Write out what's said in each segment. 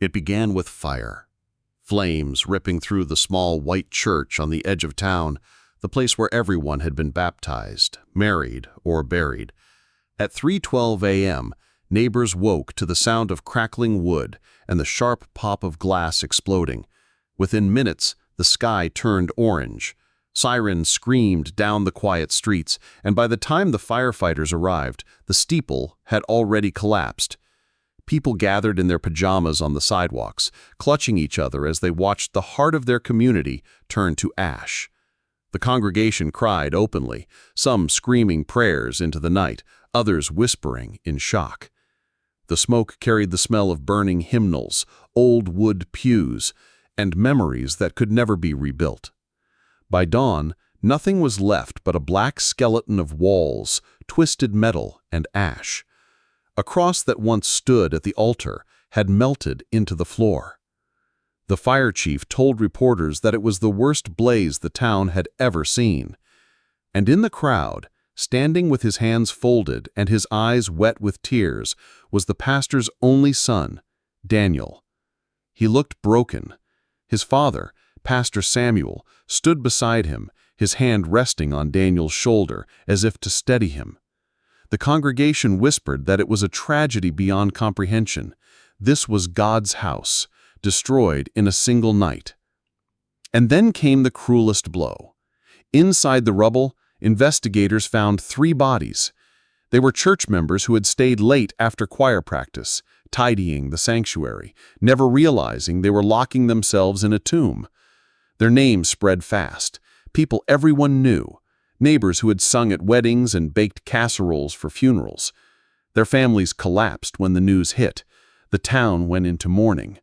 It began with fire. Flames ripping through the small white church on the edge of town, the place where everyone had been baptized, married, or buried. At 3:12 a.m., neighbors woke to the sound of crackling wood and the sharp pop of glass exploding. Within minutes, the sky turned orange. Sirens screamed down the quiet streets, and by the time the firefighters arrived, the steeple had already collapsed. People gathered in their pajamas on the sidewalks, clutching each other as they watched the heart of their community turn to ash. The congregation cried openly, some screaming prayers into the night, others whispering in shock. The smoke carried the smell of burning hymnals, old wood pews, and memories that could never be rebuilt. By dawn, nothing was left but a black skeleton of walls, twisted metal, and ash. A cross that once stood at the altar had melted into the floor. The fire chief told reporters that it was the worst blaze the town had ever seen. And in the crowd, standing with his hands folded and his eyes wet with tears, was the pastor's only son, Daniel. He looked broken. His father, Pastor Samuel, stood beside him, his hand resting on Daniel's shoulder as if to steady him. The congregation whispered that it was a tragedy beyond comprehension. This was God's house, destroyed in a single night. And then came the cruelest blow. Inside the rubble, investigators found 3 bodies. They were church members who had stayed late after choir practice, tidying the sanctuary, never realizing they were locking themselves in a tomb. Their names spread fast, people everyone knew, neighbors who had sung at weddings and baked casseroles for funerals. Their families collapsed when the news hit. The town went into mourning.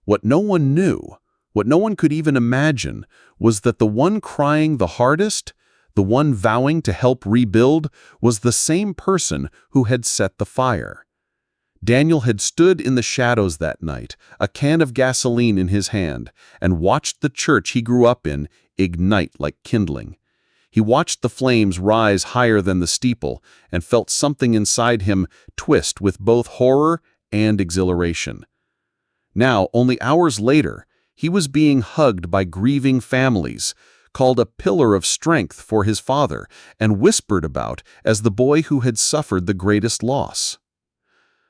What no one knew, what no one could even imagine, was that the one crying the hardest, the one vowing to help rebuild, was the same person who had set the fire. Daniel had stood in the shadows that night, a can of gasoline in his hand, and watched the church he grew up in ignite like kindling. He watched the flames rise higher than the steeple and felt something inside him twist with both horror and exhilaration. Now, only hours later, he was being hugged by grieving families, called a pillar of strength for his father, and whispered about as the boy who had suffered the greatest loss.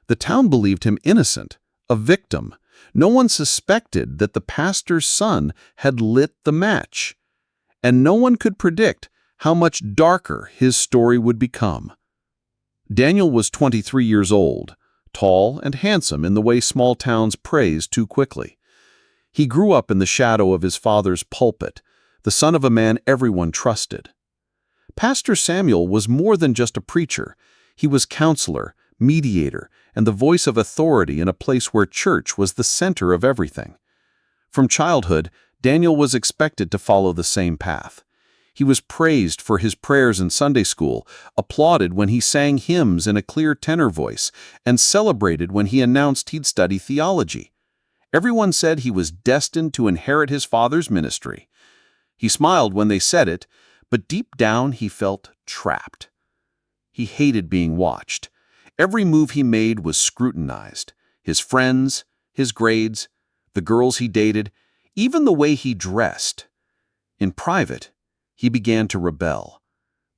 The town believed him innocent, a victim. No one suspected that the pastor's son had lit the match. And no one could predict how much darker his story would become. Daniel was 23 years old, tall and handsome in the way small towns praise too quickly. He grew up in the shadow of his father's pulpit, the son of a man everyone trusted. Pastor Samuel was more than just a preacher. He was counselor, mediator, and the voice of authority in a place where church was the center of everything. From childhood, Daniel was expected to follow the same path. He was praised for his prayers in Sunday school, applauded when he sang hymns in a clear tenor voice, and celebrated when he announced he'd study theology. Everyone said he was destined to inherit his father's ministry. He smiled when they said it, but deep down he felt trapped. He hated being watched. Every move he made was scrutinized. His friends, his grades, the girls he dated, even the way he dressed. In private, he began to rebel,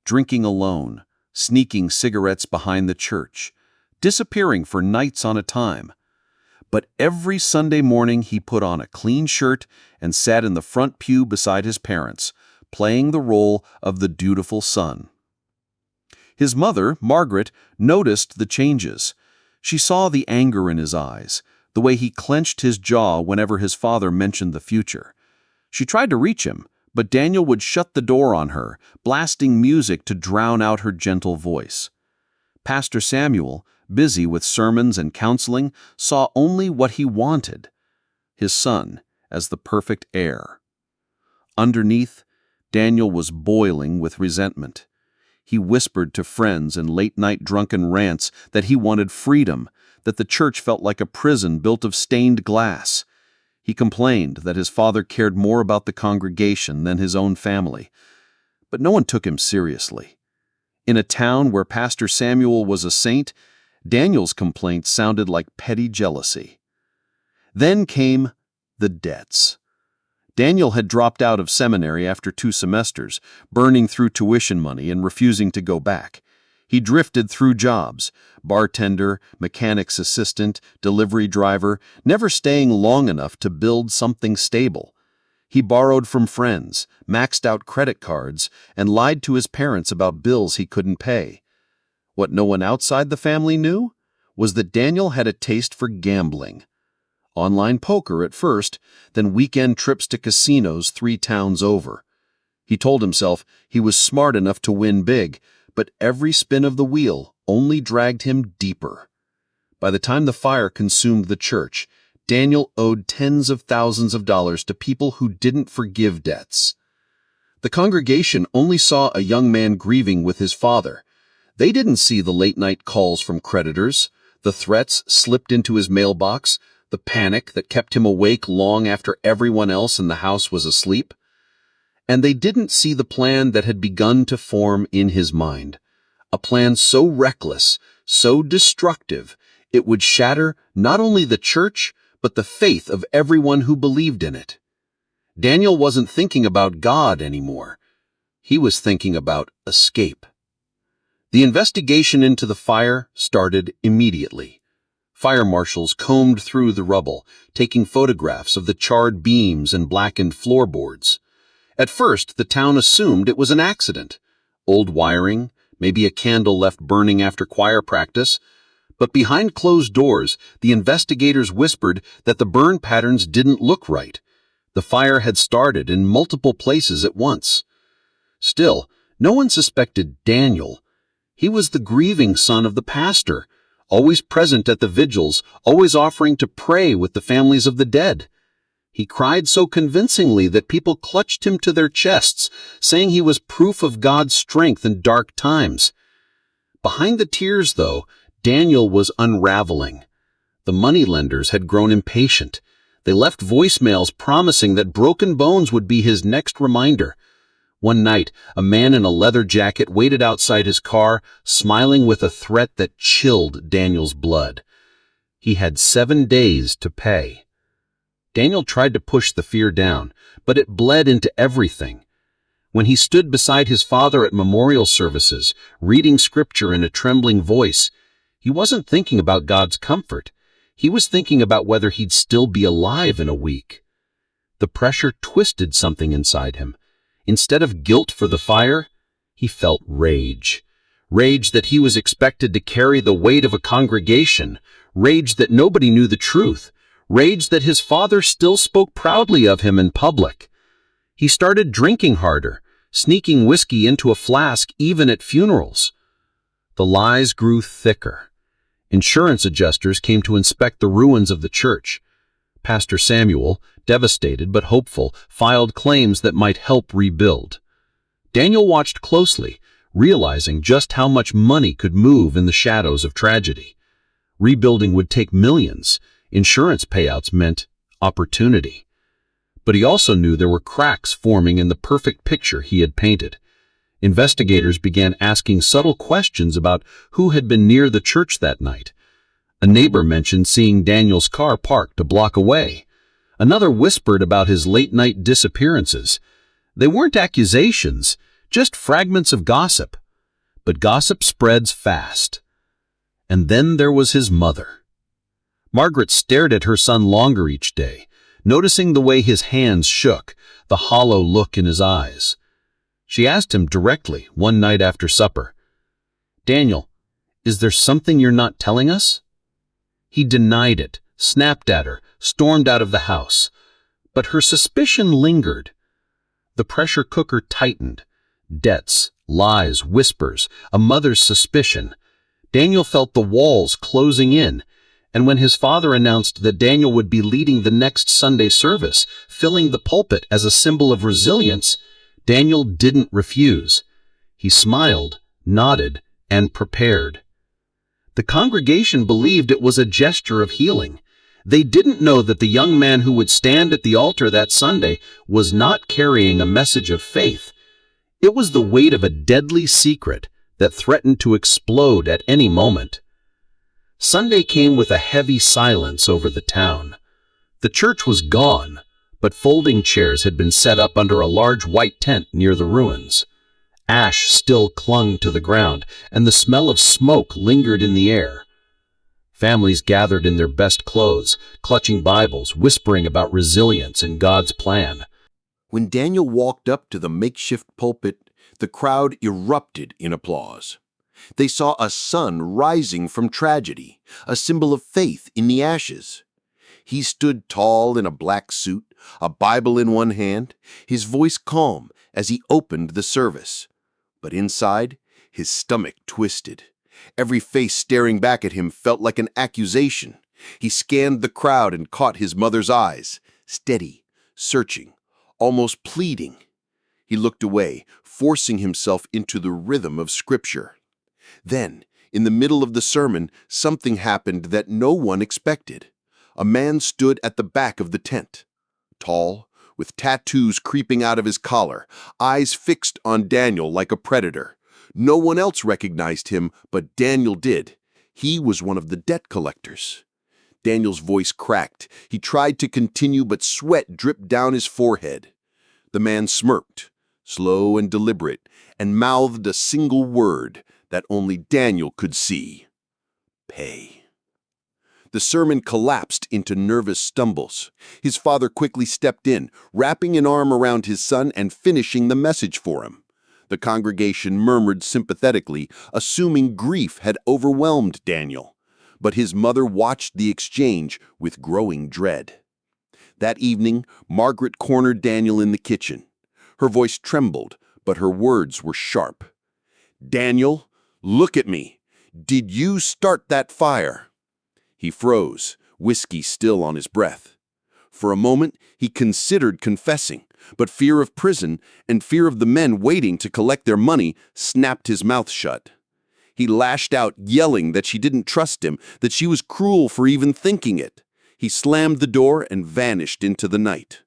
drinking alone, sneaking cigarettes behind the church, disappearing for nights on a time. But every Sunday morning he put on a clean shirt and sat in the front pew beside his parents, playing the role of the dutiful son. His mother, Margaret, noticed the changes. She saw the anger in his eyes, the way he clenched his jaw whenever his father mentioned the future. She tried to reach him, but Daniel would shut the door on her, blasting music to drown out her gentle voice. Pastor Samuel, busy with sermons and counseling, saw only what he wanted, his son as the perfect heir. Underneath, Daniel was boiling with resentment. He whispered to friends in late-night drunken rants that he wanted freedom, that the church felt like a prison built of stained glass. He complained that his father cared more about the congregation than his own family. But no one took him seriously. In a town where Pastor Samuel was a saint, Daniel's complaints sounded like petty jealousy. Then came the debts. Daniel had dropped out of seminary after 2 semesters, burning through tuition money and refusing to go back. He drifted through jobs: bartender, mechanic's assistant, delivery driver, never staying long enough to build something stable. He borrowed from friends, maxed out credit cards, and lied to his parents about bills he couldn't pay. What no one outside the family knew was that Daniel had a taste for gambling. Online poker at first, then weekend trips to casinos 3 towns over. He told himself he was smart enough to win big, but every spin of the wheel only dragged him deeper. By the time the fire consumed the church, Daniel owed tens of thousands of dollars to people who didn't forgive debts. The congregation only saw a young man grieving with his father. They didn't see the late-night calls from creditors, the threats slipped into his mailbox, the panic that kept him awake long after everyone else in the house was asleep. And they didn't see the plan that had begun to form in his mind. A plan so reckless, so destructive, it would shatter not only the church, but the faith of everyone who believed in it. Daniel wasn't thinking about God anymore. He was thinking about escape. The investigation into the fire started immediately. Fire marshals combed through the rubble, taking photographs of the charred beams and blackened floorboards. At first, the town assumed it was an accident. Old wiring, maybe a candle left burning after choir practice. But behind closed doors, the investigators whispered that the burn patterns didn't look right. The fire had started in multiple places at once. Still, no one suspected Daniel. He was the grieving son of the pastor, always present at the vigils, always offering to pray with the families of the dead. He cried so convincingly that people clutched him to their chests, saying he was proof of God's strength in dark times. Behind the tears, though, Daniel was unraveling. The moneylenders had grown impatient. They left voicemails promising that broken bones would be his next reminder. One night, a man in a leather jacket waited outside his car, smiling with a threat that chilled Daniel's blood. He had 7 days to pay. Daniel tried to push the fear down, but it bled into everything. When he stood beside his father at memorial services, reading scripture in a trembling voice, he wasn't thinking about God's comfort. He was thinking about whether he'd still be alive in a week. The pressure twisted something inside him. Instead of guilt for the fire, he felt rage. Rage that he was expected to carry the weight of a congregation. Rage that nobody knew the truth. Rage that his father still spoke proudly of him in public. He started drinking harder, sneaking whiskey into a flask even at funerals. The lies grew thicker. Insurance adjusters came to inspect the ruins of the church. Pastor Samuel, devastated but hopeful, filed claims that might help rebuild. Daniel watched closely, realizing just how much money could move in the shadows of tragedy. Rebuilding would take millions. Insurance payouts meant opportunity. But he also knew there were cracks forming in the perfect picture he had painted. Investigators began asking subtle questions about who had been near the church that night. A neighbor mentioned seeing Daniel's car parked a block away. Another whispered about his late-night disappearances. They weren't accusations, just fragments of gossip. But gossip spreads fast. And then there was his mother. Margaret stared at her son longer each day, noticing the way his hands shook, the hollow look in his eyes. She asked him directly one night after supper, "Daniel, is there something you're not telling us?" He denied it, snapped at her, stormed out of the house. But her suspicion lingered. The pressure cooker tightened. Debts, lies, whispers, a mother's suspicion. Daniel felt the walls closing in, and when his father announced that Daniel would be leading the next Sunday service, filling the pulpit as a symbol of resilience, Daniel didn't refuse. He smiled, nodded, and prepared. The congregation believed it was a gesture of healing. They didn't know that the young man who would stand at the altar that Sunday was not carrying a message of faith. It was the weight of a deadly secret that threatened to explode at any moment. Sunday came with a heavy silence over the town. The church was gone, but folding chairs had been set up under a large white tent near the ruins. Ash still clung to the ground, and the smell of smoke lingered in the air. Families gathered in their best clothes, clutching Bibles, whispering about resilience and God's plan. When Daniel walked up to the makeshift pulpit, the crowd erupted in applause. They saw a sun rising from tragedy, a symbol of faith in the ashes. He stood tall in a black suit, a Bible in one hand, his voice calm as he opened the service. But inside, his stomach twisted. Every face staring back at him felt like an accusation. He scanned the crowd and caught his mother's eyes, steady, searching, almost pleading. He looked away, forcing himself into the rhythm of Scripture. Then, in the middle of the sermon, something happened that no one expected. A man stood at the back of the tent, tall, with tattoos creeping out of his collar, eyes fixed on Daniel like a predator. No one else recognized him, but Daniel did. He was one of the debt collectors. Daniel's voice cracked. He tried to continue, but sweat dripped down his forehead. The man smirked, slow and deliberate, and mouthed a single word that only Daniel could see: pay. The sermon collapsed into nervous stumbles. His father quickly stepped in, wrapping an arm around his son and finishing the message for him. The congregation murmured sympathetically, assuming grief had overwhelmed Daniel. But his mother watched the exchange with growing dread. That evening, Margaret cornered Daniel in the kitchen. Her voice trembled, but her words were sharp. "Daniel, look at me. Did you start that fire?" He froze, whiskey still on his breath. For a moment, he considered confessing, but fear of prison and fear of the men waiting to collect their money snapped his mouth shut. He lashed out, yelling that she didn't trust him, that she was cruel for even thinking it. He slammed the door and vanished into the night.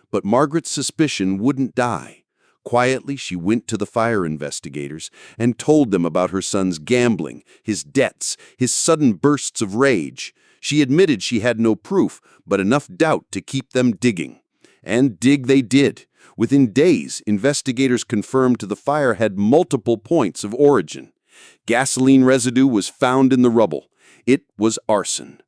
But Margaret's suspicion wouldn't die. Quietly, she went to the fire investigators and told them about her son's gambling, his debts, his sudden bursts of rage. She admitted she had no proof, but enough doubt to keep them digging. And dig they did. Within days, investigators confirmed the fire had multiple points of origin. Gasoline residue was found in the rubble. It was arson.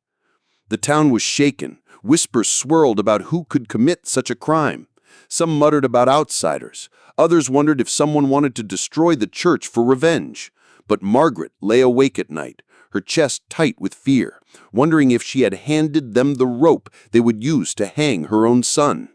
The town was shaken. Whispers swirled about who could commit such a crime. Some muttered about outsiders. Others wondered if someone wanted to destroy the church for revenge. But Margaret lay awake at night, her chest tight with fear, wondering if she had handed them the rope they would use to hang her own son.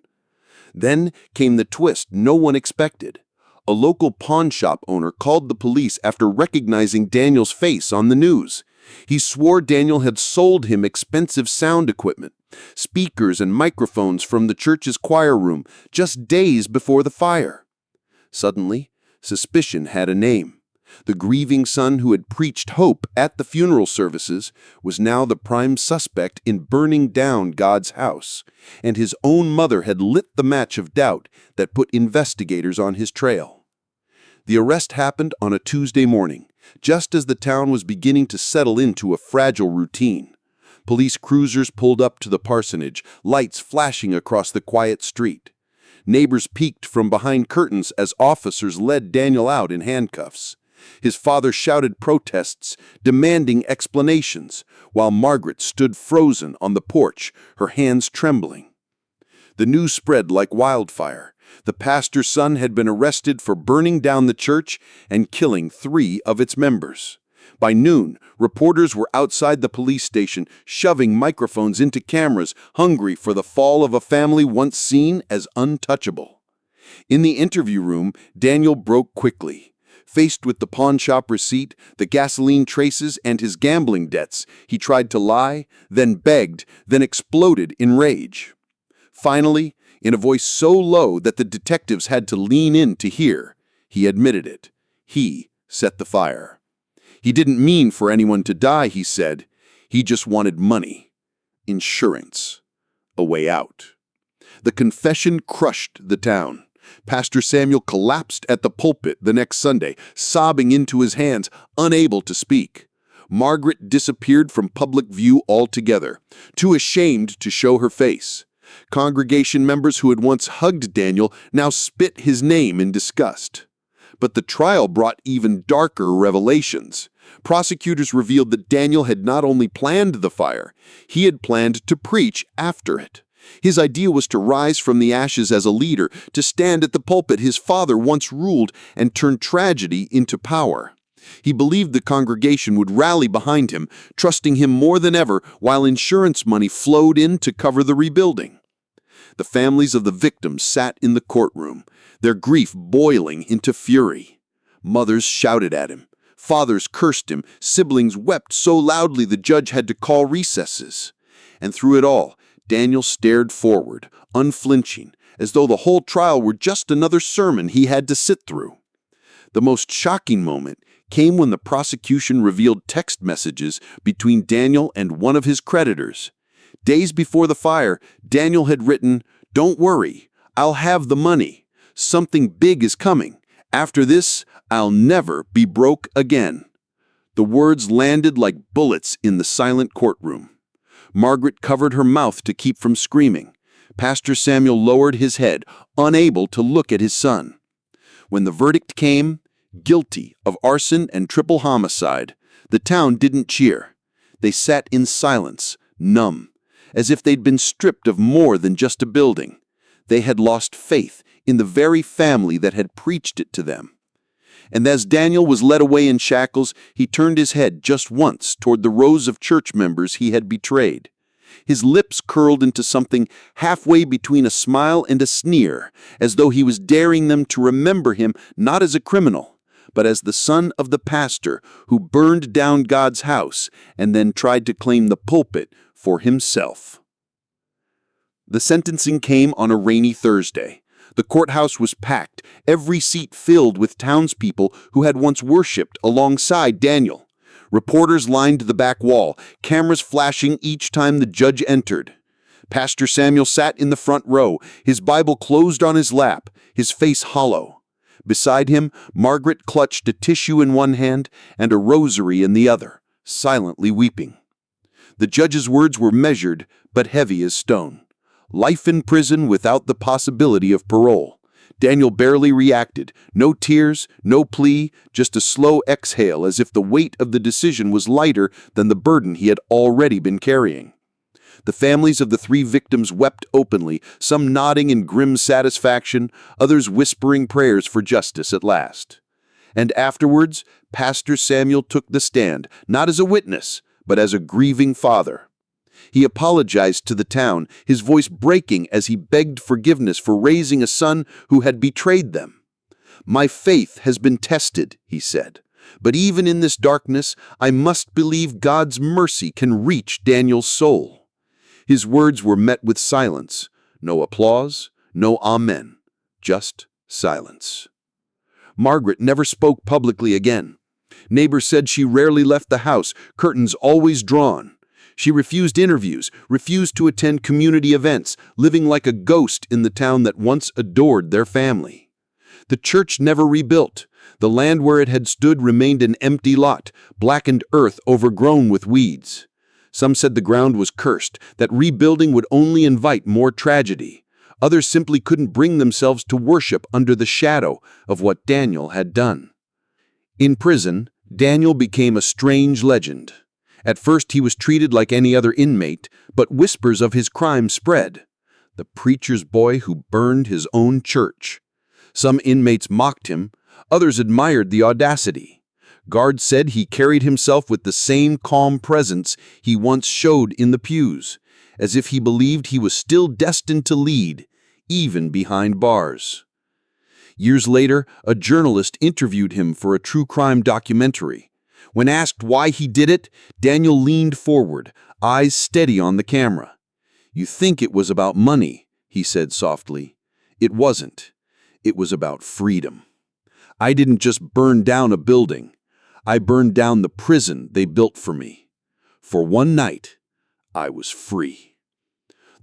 Then came the twist no one expected. A local pawn shop owner called the police after recognizing Daniel's face on the news. He swore Daniel had sold him expensive sound equipment, speakers and microphones from the church's choir room, just days before the fire. Suddenly, suspicion had a name. The grieving son who had preached hope at the funeral services was now the prime suspect in burning down God's house, and his own mother had lit the match of doubt that put investigators on his trail. The arrest happened on a Tuesday morning, just as the town was beginning to settle into a fragile routine. Police cruisers pulled up to the parsonage, lights flashing across the quiet street. Neighbors peeked from behind curtains as officers led Daniel out in handcuffs. His father shouted protests, demanding explanations, while Margaret stood frozen on the porch, her hands trembling. The news spread like wildfire. The pastor's son had been arrested for burning down the church and killing 3 of its members. By noon, reporters were outside the police station, shoving microphones into cameras, hungry for the fall of a family once seen as untouchable. In the interview room, Daniel broke quickly. Faced with the pawn shop receipt, the gasoline traces, and his gambling debts, he tried to lie, then begged, then exploded in rage. Finally, in a voice so low that the detectives had to lean in to hear, he admitted it. He set the fire. He didn't mean for anyone to die, he said. He just wanted money, insurance, a way out. The confession crushed the town. Pastor Samuel collapsed at the pulpit the next Sunday, sobbing into his hands, unable to speak. Margaret disappeared from public view altogether, too ashamed to show her face. Congregation members who had once hugged Daniel now spit his name in disgust. But the trial brought even darker revelations. Prosecutors revealed that Daniel had not only planned the fire, he had planned to preach after it. His idea was to rise from the ashes as a leader, to stand at the pulpit his father once ruled and turn tragedy into power. He believed the congregation would rally behind him, trusting him more than ever while insurance money flowed in to cover the rebuilding. The families of the victims sat in the courtroom, their grief boiling into fury. Mothers shouted at him. Fathers cursed him. Siblings wept so loudly the judge had to call recesses. And through it all, Daniel stared forward, unflinching, as though the whole trial were just another sermon he had to sit through. The most shocking moment came when the prosecution revealed text messages between Daniel and one of his creditors. Days before the fire, Daniel had written, "Don't worry, I'll have the money. Something big is coming. After this, I'll never be broke again." The words landed like bullets in the silent courtroom. Margaret covered her mouth to keep from screaming. Pastor Samuel lowered his head, unable to look at his son. When the verdict came, guilty of arson and triple homicide, the town didn't cheer. They sat in silence, numb, as if they'd been stripped of more than just a building. They had lost faith in the very family that had preached it to them. And as Daniel was led away in shackles, he turned his head just once toward the rows of church members he had betrayed. His lips curled into something halfway between a smile and a sneer, as though he was daring them to remember him not as a criminal, but as the son of the pastor who burned down God's house and then tried to claim the pulpit for himself. The sentencing came on a rainy Thursday. The courthouse was packed, every seat filled with townspeople who had once worshipped alongside Daniel. Reporters lined the back wall, cameras flashing each time the judge entered. Pastor Samuel sat in the front row, his Bible closed on his lap, his face hollow. Beside him, Margaret clutched a tissue in one hand and a rosary in the other, silently weeping. The judge's words were measured, but heavy as stone. Life in prison without the possibility of parole. Daniel barely reacted. No tears, no plea, just a slow exhale as if the weight of the decision was lighter than the burden he had already been carrying. The families of the 3 victims wept openly, some nodding in grim satisfaction, others whispering prayers for justice at last. And afterwards, Pastor Samuel took the stand, not as a witness, but as a grieving father. He apologized to the town, his voice breaking as he begged forgiveness for raising a son who had betrayed them. "My faith has been tested," he said, "but even in this darkness, I must believe God's mercy can reach Daniel's soul." His words were met with silence. No applause, no amen, just silence. Margaret never spoke publicly again. Neighbors said she rarely left the house, curtains always drawn. She refused interviews, refused to attend community events, living like a ghost in the town that once adored their family. The church never rebuilt. The land where it had stood remained an empty lot, blackened earth overgrown with weeds. Some said the ground was cursed, that rebuilding would only invite more tragedy. Others simply couldn't bring themselves to worship under the shadow of what Daniel had done. In prison, Daniel became a strange legend. At first he was treated like any other inmate, but whispers of his crime spread. The preacher's boy who burned his own church. Some inmates mocked him, others admired the audacity. Guards said he carried himself with the same calm presence he once showed in the pews, as if he believed he was still destined to lead, even behind bars. Years later, a journalist interviewed him for a true crime documentary. When asked why he did it, Daniel leaned forward, eyes steady on the camera. "You think it was about money," he said softly. "It wasn't. It was about freedom. I didn't just burn down a building. I burned down the prison they built for me. For one night, I was free."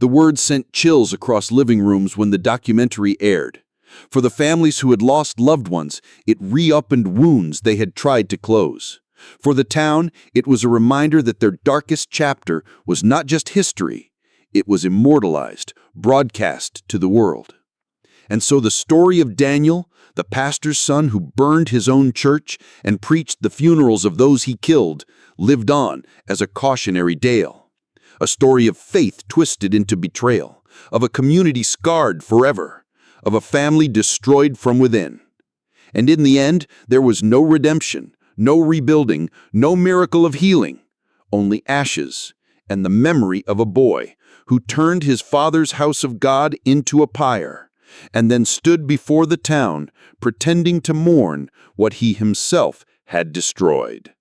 The words sent chills across living rooms when the documentary aired. For the families who had lost loved ones, it reopened wounds they had tried to close. For the town, it was a reminder that their darkest chapter was not just history, it was immortalized, broadcast to the world. And so the story of Daniel, the pastor's son who burned his own church and preached the funerals of those he killed, lived on as a cautionary tale. A story of faith twisted into betrayal, of a community scarred forever, of a family destroyed from within. And in the end, there was no redemption, no rebuilding, no miracle of healing, only ashes and the memory of a boy who turned his father's house of God into a pyre, and then stood before the town, pretending to mourn what he himself had destroyed.